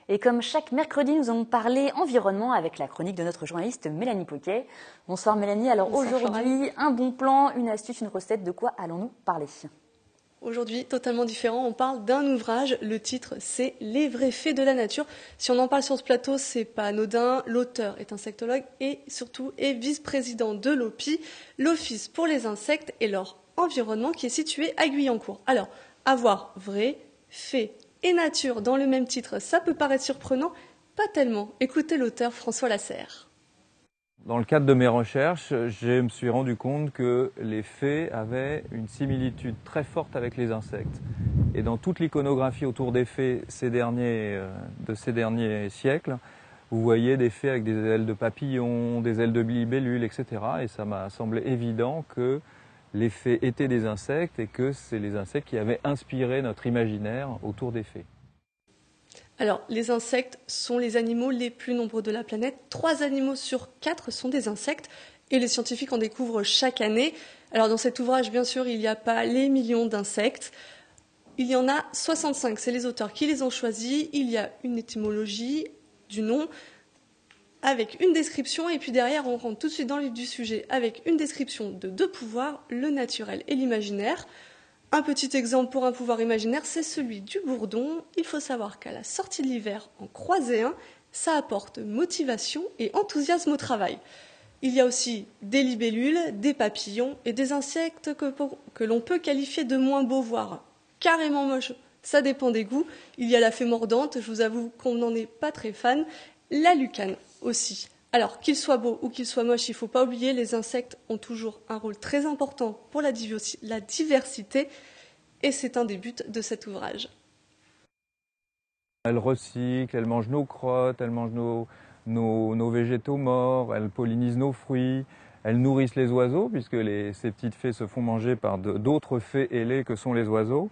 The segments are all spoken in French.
Et comme chaque mercredi, nous allons parler environnement avec la chronique de notre journaliste Mélanie Poquet. Bonsoir Mélanie. Alors aujourd'hui, un bon plan, une astuce, une recette. De quoi allons-nous parler ? Aujourd'hui, totalement différent, on parle d'un ouvrage. Le titre, c'est Les vrais faits de la nature. Si on en parle sur ce plateau, c'est pas anodin. L'auteur est insectologue et surtout est vice-président de l'OPI, l'Office pour les insectes et leur environnement, qui est situé à Guyancourt. Alors, avoir vrai, fait et nature dans le même titre, ça peut paraître surprenant, pas tellement. Écoutez l'auteur François Lasserre. Dans le cadre de mes recherches, je me suis rendu compte que les fées avaient une similitude très forte avec les insectes. Et dans toute l'iconographie autour des fées de ces derniers siècles, vous voyez des fées avec des ailes de papillons, des ailes de libellules, etc. Et ça m'a semblé évident que les fées étaient des insectes et que c'est les insectes qui avaient inspiré notre imaginaire autour des fées. Alors, les insectes sont les animaux les plus nombreux de la planète. 3 animaux sur 4 sont des insectes et les scientifiques en découvrent chaque année. Alors, dans cet ouvrage, bien sûr, il n'y a pas les millions d'insectes. Il y en a 65, c'est les auteurs qui les ont choisis. Il y a une étymologie du nom avec une description et puis derrière, on rentre tout de suite dans le vif du sujet avec une description de 2 pouvoirs, le naturel et l'imaginaire. Un petit exemple pour un pouvoir imaginaire, c'est celui du bourdon. Il faut savoir qu'à la sortie de l'hiver, en croiser un, ça apporte motivation et enthousiasme au travail. Il y a aussi des libellules, des papillons et des insectes que l'on peut qualifier de moins beaux, voire carrément moches. Ça dépend des goûts. Il y a la fée mordante, je vous avoue qu'on n'en est pas très fan. La lucane aussi. Alors, qu'il soit beau ou qu'il soit moche, il ne faut pas oublier, les insectes ont toujours un rôle très important pour la diversité, et c'est un des buts de cet ouvrage. Elles recyclent, elles mangent nos crottes, elles mangent nos végétaux morts, elles pollinisent nos fruits, elles nourrissent les oiseaux, puisque ces petites fées se font manger par d'autres fées ailées que sont les oiseaux.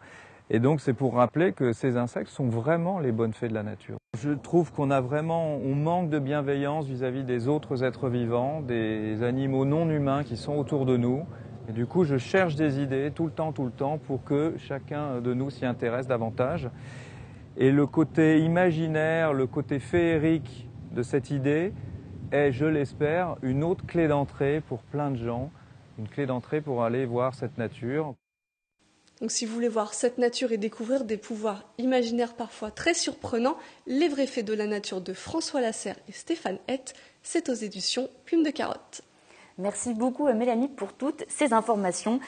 Et donc c'est pour rappeler que ces insectes sont vraiment les bonnes fées de la nature. Je trouve on manque de bienveillance vis-à-vis des autres êtres vivants, des animaux non humains qui sont autour de nous. Et du coup, je cherche des idées tout le temps, pour que chacun de nous s'y intéresse davantage. Et le côté imaginaire, le côté féerique de cette idée est, je l'espère, une autre clé d'entrée pour plein de gens, une clé d'entrée pour aller voir cette nature. Donc si vous voulez voir cette nature et découvrir des pouvoirs imaginaires parfois très surprenants, Les vrais faits de la nature de François Lasserre et Stéphane Hett, c'est aux éditions Plume de Carotte. Merci beaucoup Mélanie pour toutes ces informations.